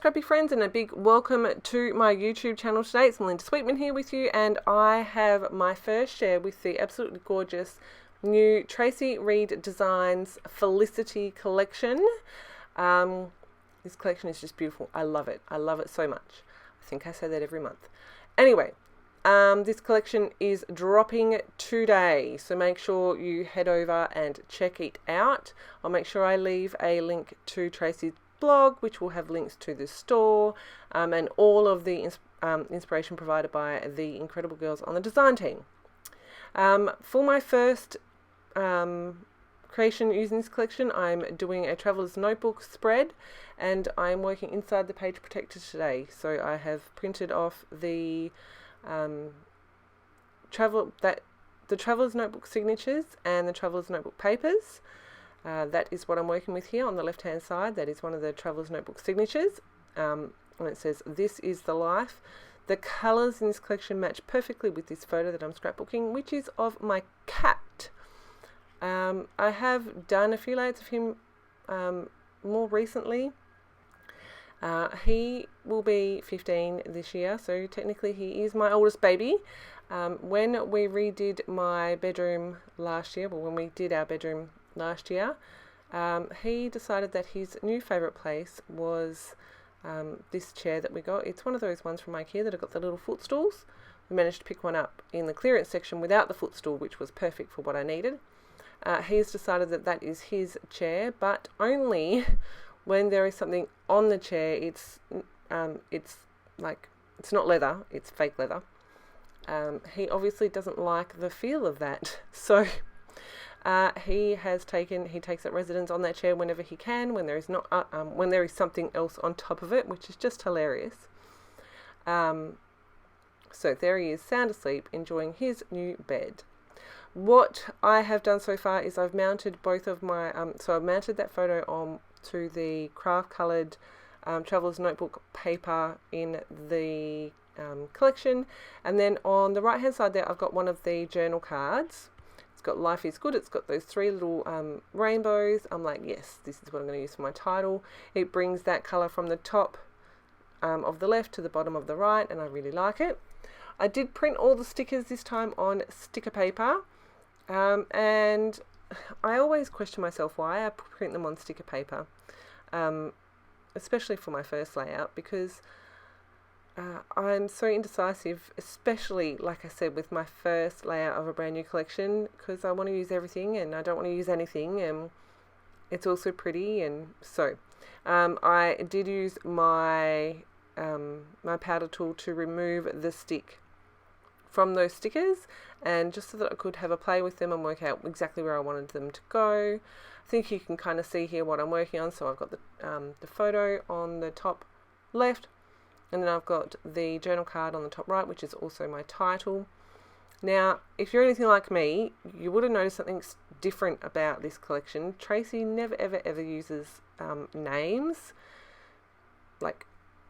Scrappy friends, and a big welcome to my YouTube channel today. It's Melinda Sweetman here with you, and I have my first share with the absolutely gorgeous new Traci Reed Designs Felicity collection. This collection is just beautiful. I love it. I love it so much. I think I say that every month. Anyway, this collection is dropping today, so make sure you head over and check it out. I'll make sure I leave a link to Traci's blog, which will have links to the store and all of the inspiration provided by the incredible girls on the design team. For my first creation using this collection, I'm doing a traveler's notebook spread, and I'm working inside the page protector today. So I have printed off the traveler's notebook signatures and the traveler's notebook papers. That is what I'm working with here on the left hand side. That is one of the traveler's notebook signatures, and it says, "This is the life." The colours in this collection match perfectly with this photo that I'm scrapbooking, which is of my cat. I have done a few layers of him more recently. He will be 15 this year, so technically he is my oldest baby. When we redid my bedroom last year, well, when we did our bedroom last year, he decided that his new favourite place was this chair that we got. It's one of those ones from IKEA that have got the little footstools. We managed to pick one up in the clearance section without the footstool, which was perfect for what I needed. He's decided that that is his chair, but only when there is something on the chair. It's not leather, it's fake leather. He obviously doesn't like the feel of that, so he takes up residence on that chair whenever he can, when there is something else on top of it, which is just hilarious. So there he is, sound asleep, enjoying his new bed. What I have done so far is I've mounted both of my, I've mounted that photo on to the craft coloured traveller's notebook paper in the collection, and then on the right hand side there I've got one of the journal cards. It's got "Life is Good." It's got those three little rainbows. I'm like, yes, this is what I'm going to use for my title. It brings that colour from the top of the left to the bottom of the right, and I really like it. I did print all the stickers this time on sticker paper, and I always question myself why I print them on sticker paper, especially for my first layout, because I'm so indecisive, especially, like I said, with my first layout of a brand new collection, because I want to use everything and I don't want to use anything, and it's also pretty. And so I did use my my powder tool to remove the stick from those stickers, and just so that I could have a play with them and work out exactly where I wanted them to go. I think you can kind of see here what I'm working on. So I've got the photo on the top left, and then I've got the journal card on the top right, which is also my title. Now, if you're anything like me, you would have noticed something different about this collection. Traci never ever uses names, like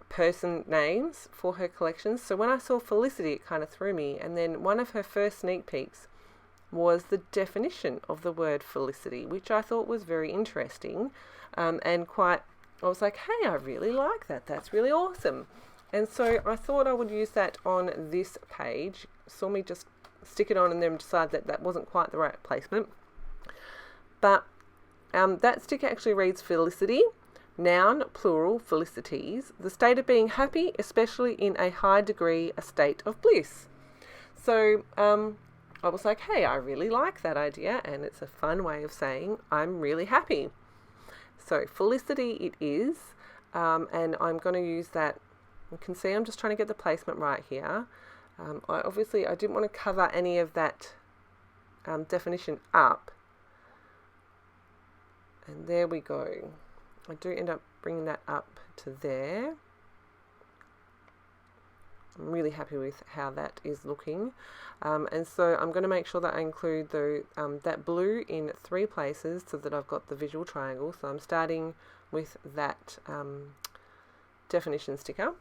person names, for her collections. So when I saw Felicity, it kind of threw me. And then one of her first sneak peeks was the definition of the word Felicity, which I thought was very interesting, and quite, I was like, hey, I really like that. That's really awesome. And so I thought I would use that on this page. Saw me just stick it on and then decide that that wasn't quite the right placement. But that sticker actually reads Felicity, noun, plural, felicities, the state of being happy, especially in a high degree, a state of bliss. So I was like, hey, I really like that idea, and it's a fun way of saying I'm really happy. So Felicity it is, and I'm going to use that. You can see I'm just trying to get the placement right here. I didn't want to cover any of that definition up. And there we go. I do end up bringing that up to there. I'm really happy with how that is looking. And so I'm going to make sure that I include that blue in 3 places so that I've got the visual triangle. So I'm starting with that definition sticker.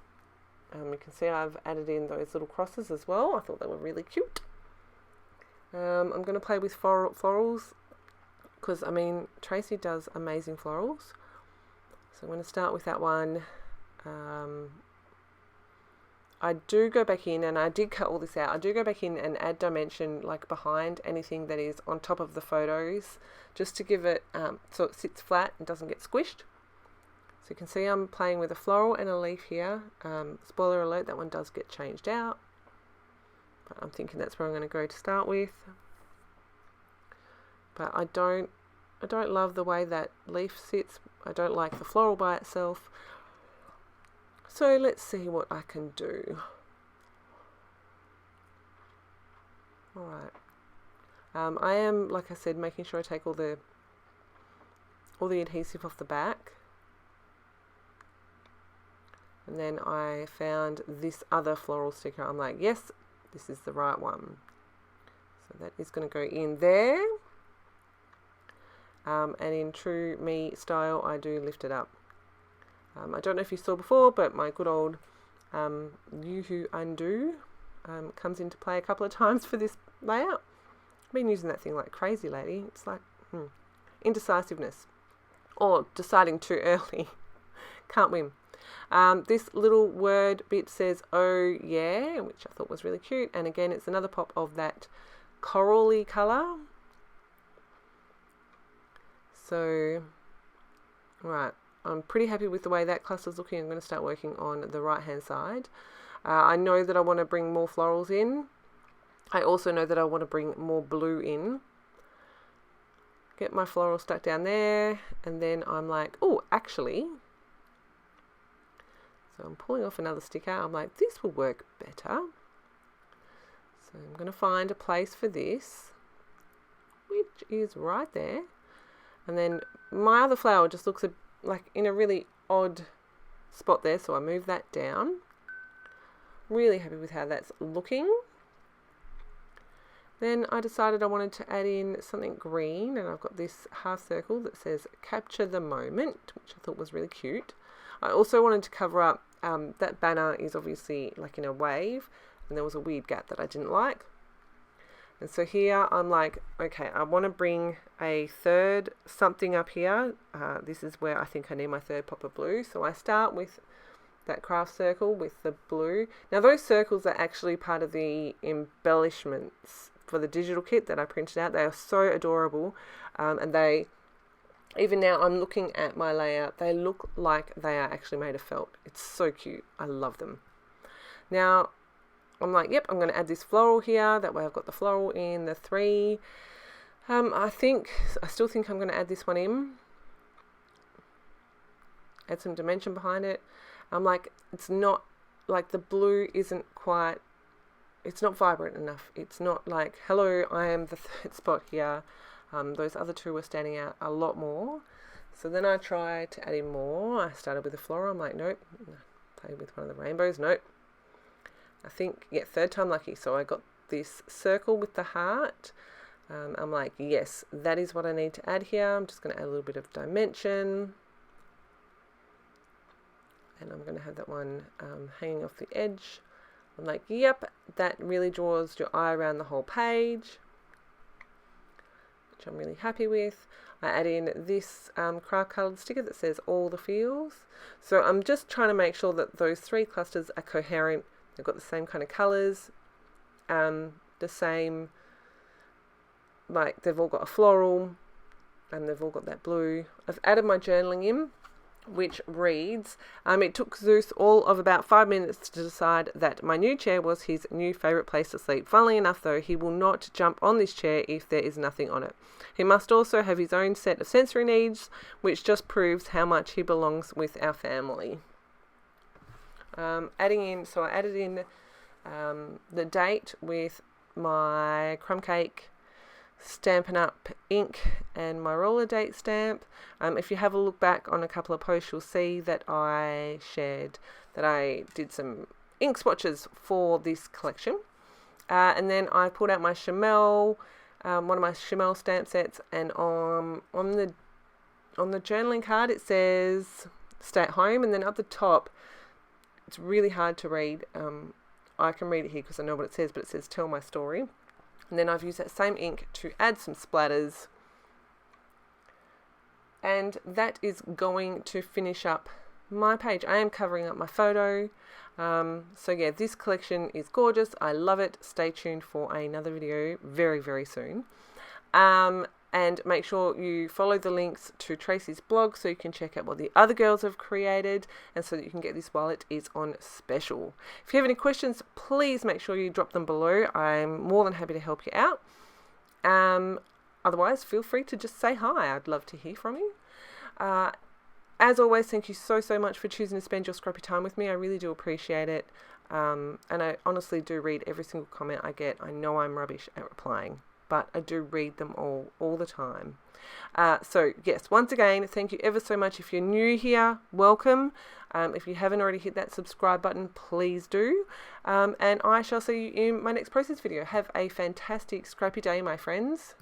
You can see I've added in those little crosses as well. I thought they were really cute. I'm going to play with florals, because I mean Traci does amazing florals. So I'm going to start with that one I do go back in, and I did cut all this out. I do go back in and add dimension like behind anything that is on top of the photos, just to give it so it sits flat and doesn't get squished. So you can see I'm playing with a floral and a leaf here. Spoiler alert, that one does get changed out, but I'm thinking that's where I'm going to go to start with. But I don't love the way that leaf sits. I don't like the floral by itself. So let's see what I can do. Alright. I am, like I said, making sure I take all the adhesive off the back. And then I found this other floral sticker. I'm like, yes, this is the right one. So that is going to go in there. And in true me style, I do lift it up. I don't know if you saw before, but my good old Yoo-hoo undo comes into play a couple of times for this layout. I've been using that thing like crazy lately. It's like indecisiveness, or deciding too early. Can't win. This little word bit says "oh yeah," which I thought was really cute, and again it's another pop of that corally colour. So, right, I'm pretty happy with the way that cluster's looking. I'm going to start working on the right hand side. I know that I want to bring more florals in. I also know that I want to bring more blue in. Get my floral stuck down there, and then I'm like, oh, actually, so I'm pulling off another sticker. I'm like, this will work better. So I'm going to find a place for this, which is right there. And then my other flower just looks like in a really odd spot there, so I move that down. Really happy with how that's looking. Then I decided I wanted to add in something green, and I've got this half circle that says "Capture the Moment," which I thought was really cute. I also wanted to cover up, that banner is obviously like in a wave, and there was a weird gap that I didn't like. And so here I'm like, okay, I want to bring a third something up here. This is where I think I need my third pop of blue. So I start with that craft circle with the blue. Now those circles are actually part of the embellishments for the digital kit that I printed out. They are so adorable, and they, even now I'm looking at my layout, they look like they are actually made of felt. It's so cute. I love them. Now I'm like, yep, I'm going to add this floral here. That way I've got the floral in the 3. I still think I'm going to add this one in. Add some dimension behind it. I'm like, it's not, like the blue isn't quite, it's not vibrant enough. It's not like, hello, I am the third spot here. Those other two were standing out a lot more. So then I tried to add in more. I started with the floral. I'm like, nope. Played with one of the rainbows. Nope. I think, yeah, third time lucky. So I got this circle with the heart. I'm like, yes, that is what I need to add here. I'm just going to add a little bit of dimension. And I'm going to have that one hanging off the edge. I'm like, yep, that really draws your eye around the whole page, which I'm really happy with. I add in this craft coloured sticker that says all the feels. So I'm just trying to make sure that those 3 clusters are coherent. They've got the same kind of colours, the same, like they've all got a floral, and they've all got that blue. I've added my journaling in, which reads, it took Zeus all of about 5 minutes to decide that my new chair was his new favourite place to sleep. Funnily enough though, he will not jump on this chair if there is nothing on it. He must also have his own set of sensory needs, which just proves how much he belongs with our family. I added in the date with my crumb cake Stampin' Up ink and my roller date stamp. If you have a look back on a couple of posts, you'll see that I shared that I did some ink swatches for this collection. And then I pulled out my Chamel, one of my Chamel stamp sets, and on the journaling card it says "Stay at home," and then up the top, it's really hard to read. I can read it here because I know what it says, but it says "Tell my story." And then I've used that same ink to add some splatters. And that is going to finish up my page. I am covering up my photo. So yeah, this collection is gorgeous. I love it. Stay tuned for another video very, very soon. And make sure you follow the links to Traci's blog so you can check out what the other girls have created, and so that you can get this while it is on special. If you have any questions, please make sure you drop them below. I'm more than happy to help you out. Otherwise, feel free to just say hi. I'd love to hear from you. As always, thank you so much for choosing to spend your scrappy time with me. I really do appreciate it. And I honestly do read every single comment I get. I know I'm rubbish at replying, but I do read them all the time. So yes, once again, thank you ever so much. If you're new here, welcome. If you haven't already hit that subscribe button, please do. And I shall see you in my next process video. Have a fantastic scrappy day, my friends.